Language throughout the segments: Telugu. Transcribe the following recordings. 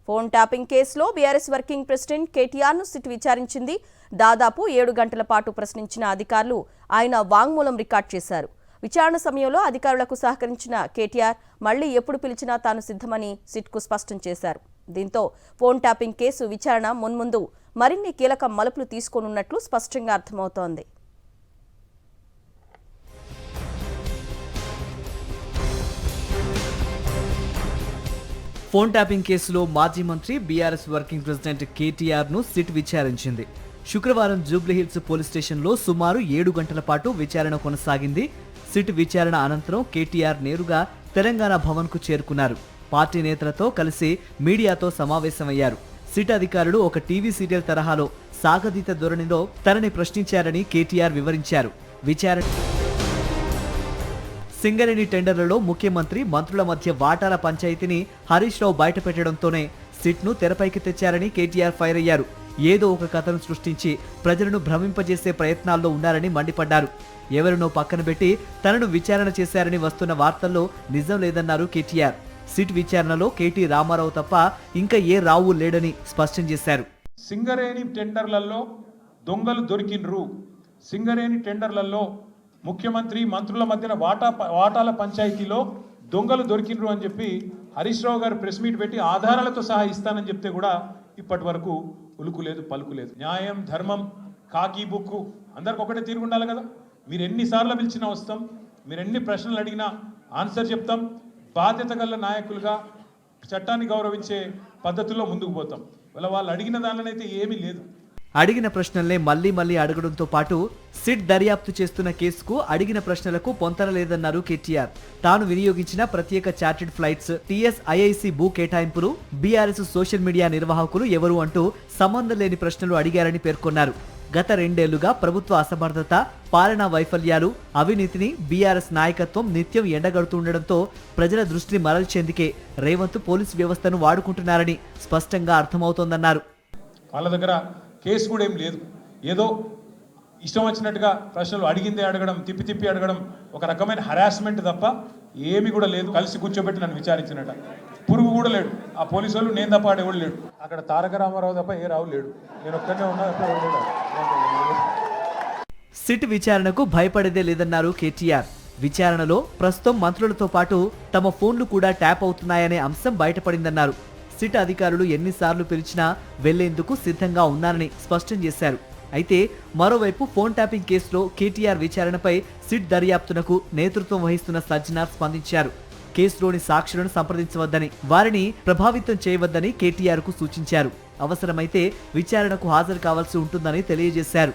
ఫోన్ ట్యాపింగ్ కేసులో బీఆర్ఎస్ వర్కింగ్ ప్రెసిడెంట్ కేటీఆర్ను సిట్ విచారించింది. దాదాపు 7 గంటల పాటు ప్రశ్నించిన అధికారులు ఆయన వాంగ్మూలం రికార్డ్ చేశారు. విచారణ సమయంలో అధికారులకు సహకరించిన కేటీఆర్ మళ్లీ ఎప్పుడు పిలిచినా తాను సిద్ధమని సిట్కు స్పష్టం చేశారు. దీంతో ఫోన్ ట్యాపింగ్ కేసు విచారణ మున్ముందు మరిన్ని కీలక మలుపులు తీసుకోనున్నట్లు స్పష్టంగా అర్థమవుతోంది. ఫోన్ ట్యాపింగ్ కేసులో మాజీ మంత్రి బీఆర్ఎస్ వర్కింగ్ ప్రెసిడెంట్ కేటీఆర్ ను సిట్ విచారించింది. శుక్రవారం జూబ్లీహిల్స్ పోలీస్ స్టేషన్లో సుమారు 7 గంటల పాటు విచారణ కొనసాగింది. సిట్ విచారణ అనంతరం కేటీఆర్ నేరుగా తెలంగాణ భవన్ కు చేరుకున్నారు. పార్టీ నేతలతో కలిసి మీడియాతో సమావేశమయ్యారు. సిట్ అధికారులు ఒక టీవీ సీరియల్ తరహాలో సాగదీత ధోరణిలో తనని ప్రశ్నించారని కేటీఆర్ వివరించారు. సింగరేణి టెండర్లలో ముఖ్యమంత్రి మంత్రుల మధ్య వాటాల పంచాయతీని హరీష్ రావు బయటపెట్టడంతోనే సిట్ను తెరపైకి తెచ్చారని కేటీఆర్ ఫైర్ అయ్యారు. ఏదో ఒక కథను సృష్టించి ప్రజలను భ్రమింపజేసే ప్రయత్నాల్లో ఉన్నారని మండిపడ్డారు. ఎవరినో పక్కన పెట్టి తనను విచారణ చేశారని వస్తున్న వార్తల్లో నిజం లేదన్నారు కేటీఆర్. సిట్ విచారణలో కేటీ రామారావు తప్ప ఇంకా ఏ రావు లేడని స్పష్టం చేశారు. సింగరేణి టెండర్లలో దొంగలు దొరికినరు, సింగరేణి టెండర్లలో ముఖ్యమంత్రి మంత్రుల మధ్యన వాటాల పంచాయతీలో దొంగలు దొరికినరు అని చెప్పి హరీష్ రావు గారు ప్రెస్ మీట్ పెట్టి ఆధారాలతో సహా ఇస్తానని చెప్తే కూడా ఇప్పటి వరకు ఉలుకులేదు పలుకులేదు. న్యాయం, ధర్మం, కాకి బుక్కు అందరికి ఒకటే తీరు ఉండాలి కదా. మీరు ఎన్నిసార్లు పిలిచినా వస్తాం, మీరు ఎన్ని ప్రశ్నలు అడిగినా ఆన్సర్ చెప్తాం. బాధ్యత గల నాయకులుగా చట్టాన్ని గౌరవించే పద్ధతుల్లో ముందుకు పోతాం. వాళ్ళు అడిగిన దానిలోనైతే ఏమీ లేదు. అడిగిన ప్రశ్నలనే మళ్లీ అడగడంతో పాటు సిట్ దర్యాప్తు చేస్తున్న కేసుకు అడిగిన ప్రశ్నలకు పొంతనలేదన్నారు కేటీఆర్. తాను వినియోగించిన ప్రత్యేక చార్టెడ్ ఫ్లైట్స్, టీఎస్ఐఐసి భూ కేటాయింపులు, బీఆర్ఎస్ సోషల్ మీడియా నిర్వాహకులు ఎవరు అంటూ సంబంధం లేని ప్రశ్నలు అడిగారని పేర్కొన్నారు. గత 2 ఏళ్లుగా ప్రభుత్వ అసమర్థత, పాలనా వైఫల్యాలు, అవినీతిని బీఆర్ఎస్ నాయకత్వం నిత్యం ఎండగడుతుండటంతో ప్రజల దృష్టిని మరల్చేందుకే రేవంత్ పోలీసు వ్యవస్థను వాడుకుంటున్నారని స్పష్టంగా అర్థమవుతోందన్నారు. వాళ్ళ దగ్గర కేసు కూడా ఏం లేదు. ఏదో ఇష్టం వచ్చినట్టుగా ప్రశ్నలు అడిగిందే అడగడం, తిప్పి అడగడం, ఒక రకమైన హరాస్మెంట్ తప్ప ఏమి కూడా లేదు. కలిసి కూర్చోబెట్టి నన్ను విచారించినట్ట పురుగు కూడా లేడు. ఆ పోలీసు వాళ్ళు నేను తప్ప ఆడేవాడు లేడు. అక్కడ తారక రామారావు తప్ప ఏ రావు లేడు. నేను ఒక్కనే ఉన్నా. సిట్ విచారణకు భయపడేదే లేదన్నారు కేటీఆర్. విచారణలో ప్రస్తుతం మంత్రులతో పాటు తమ ఫోన్లు కూడా ట్యాప్ అవుతున్నాయనే అంశం బయటపడిందన్నారు. సిట్ అధికారులు ఎన్నిసార్లు పిలిచినా వెళ్లేందుకు సిద్ధంగా ఉన్నారని స్పష్టం చేశారు. అయితే మరోవైపు ఫోన్ ట్యాపింగ్ కేసులో కేటీఆర్ విచారణపై సిట్ దర్యాప్తునకు నేతృత్వం వహిస్తున్న సజ్జనార్ స్పందించారు. కేసులోని సాక్షులను సంప్రదించవద్దని, వారిని ప్రభావితం చేయవద్దని కేటీఆర్ కు సూచించారు. అవసరమైతే విచారణకు హాజరు కావాల్సి ఉంటుందని తెలియజేశారు.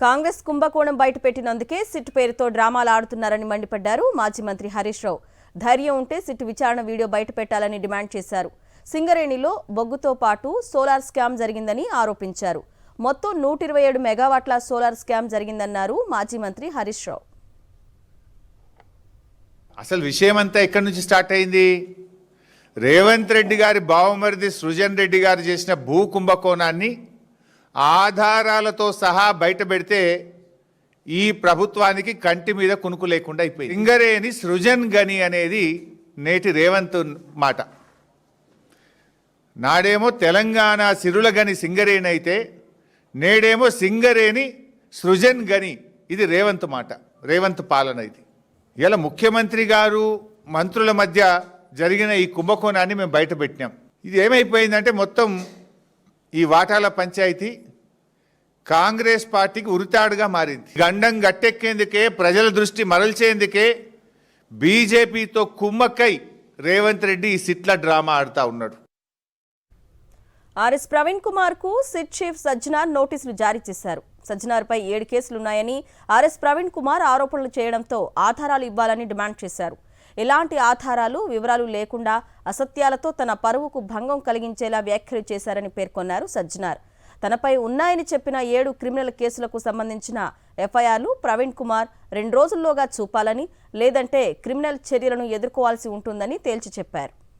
కాంగ్రెస్ కుంభకోణం బయటపెట్టినందుకే సిట్ పేరుతో డ్రామాలు ఆడుతున్నారని మండిపడ్డారు మాజీ మంత్రి హరీష్ రావు. ధైర్యం ఉంటే సిట్ విచారణ వీడియో బయటపెట్టాలని డిమాండ్ చేశారు. సింగరేణిలో బొగ్గుతో పాటు సోలార్ స్కామ్ జరిగిందని ఆరోపించారు. మొత్తం 127 మెగావాట్ల సోలార్ స్కామ్ జరిగిందన్నారు మాజీ మంత్రి హరీష్ రావు. అసలు విషయం అంతా ఎక్కడి నుంచి స్టార్ట్ అయింది? రేవంత్ రెడ్డి గారి బావమరిది సృజన్ రెడ్డి గారు చేసిన భూ కుంభకోణాన్ని ఆధారాలతో సహా బయట పెడితే ఈ ప్రభుత్వానికి కంటి మీద కునుకు లేకుండా అయిపోయింది. సింగరేణి సృజన్ గని అనేది నేటి రేవంత్ మాట. నాడేమో తెలంగాణ సిరుల గని సింగరేణి అయితే నేడేమో సింగరేణి సృజన్ గని. ఇది రేవంత్ మాట, రేవంత్ పాలన. ఇది ఇలా ముఖ్యమంత్రి గారు మంత్రుల మధ్య జరిగిన ఈ కుంభకోణాన్ని మేము బయట పెట్టినాం. ఇది ఏమైపోయిందంటే మొత్తం ఈ వాటాల పంచాయతీ కాంగ్రెస్ పార్టీకి ఉరితాడుగా మారింది. గండం గట్టెక్కేందుకే, ప్రజల దృష్టి మరల్చేందుకే బీజేపీతో కుమ్మక్కై రేవంత్ రెడ్డి ఈ సిట్ల డ్రామా ఆడుతూ ఉన్నాడు. ఆర్ఎస్ ప్రవీణ్ కుమార్ కు సిట్ చీఫ్ సజ్జనార్ నోటీసులు జారీ చేశారు. సజ్జనార్పై 7 కేసులున్నాయని ఆర్ఎస్ ప్రవీణ్ కుమార్ ఆరోపణలు చేయడంతో ఆధారాలు ఇవ్వాలని డిమాండ్ చేశారు. ఎలాంటి ఆధారాలు, వివరాలు లేకుండా అసత్యాలతో తన పరువుకు భంగం కలిగించేలా వ్యాఖ్యలు చేశారని పేర్కొన్నారు సజ్జనార్. తనపై ఉన్నాయని చెప్పిన 7 క్రిమినల్ కేసులకు సంబంధించిన ఎఫ్ఐఆర్లు ప్రవీణ్ కుమార్ 2 రోజుల్లోగా చూపాలని, లేదంటే క్రిమినల్ చర్యలను ఎదుర్కోవాల్సి ఉంటుందని తేల్చి చెప్పారు.